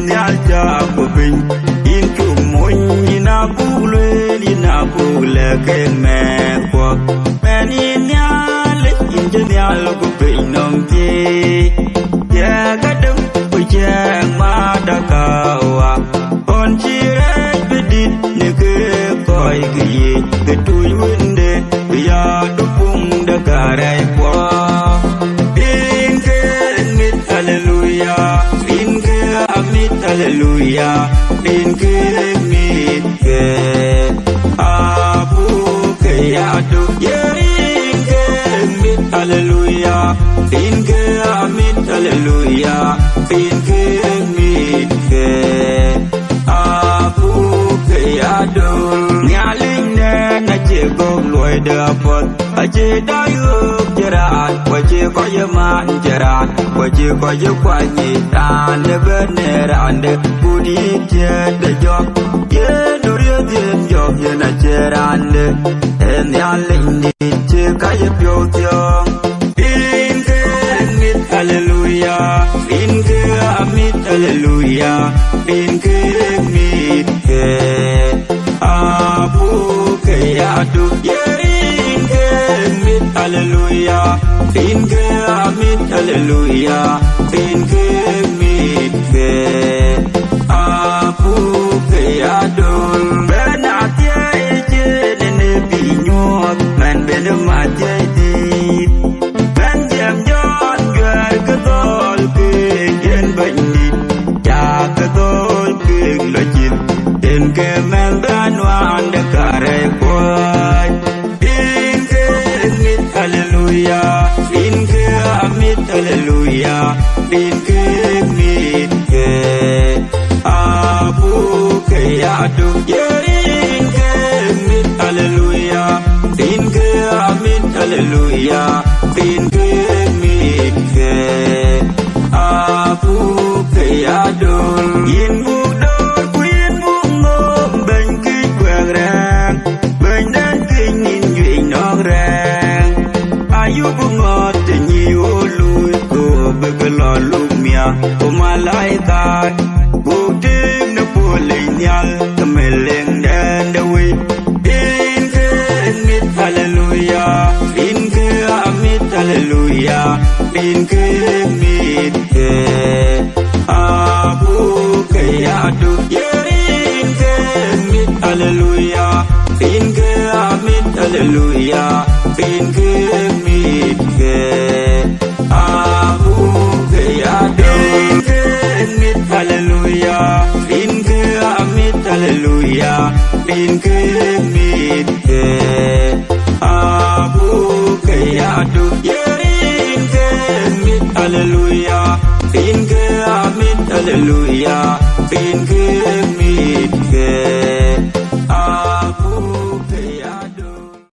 nyal cha ko bin in ku mon ina bule ke me ko men in nyal ko bin nom ti ya ga dum ku ya ma da ka wa on chi re bidit ne ke ko ke ye ke tu winde ya du pung da ka rai ko Hallelujah, in me, Abu Kayadu, in me, hallelujah, in hallelujah, in me, Abu Kayadu, Yaling Najago, Lloyd Abbott, Ajedayu, Gerard, what you call your man, Gerard, what you call your quiet, and the burner, and the goody, the job, yeah, no real job, you're not Gerard, and the only Chikaya Pio, in mid, hallelujah, in mid, hallelujah, in mid, Abu Kayadu, hallelujah, in hallelujah, in Abu Kayadu, Benatia, Binyo, man, Benamatia, Benjam John, Garkatol, King, Bandit, Jakatol, King, Login, in Kemeldan, one the Karekoi. Hallelujah, in hallelujah, in Abu Kayadu, in hallelujah, in hallelujah, in Abu Kayadu, in Buddha, Queen Bungo, Benki Quagrang, Bendan King in Yuinograng. You bungot and you lose go begalo lumia, O Malaika, go dim the Polignal, the Meling and the way. In mid hallelujah, in mid hallelujah, in mid Abu Kayadu, in mid hallelujah, in mid hallelujah, in Abu Kayadu, in hallelujah, in hallelujah, in Abu Kayadu, in hallelujah, in hallelujah, in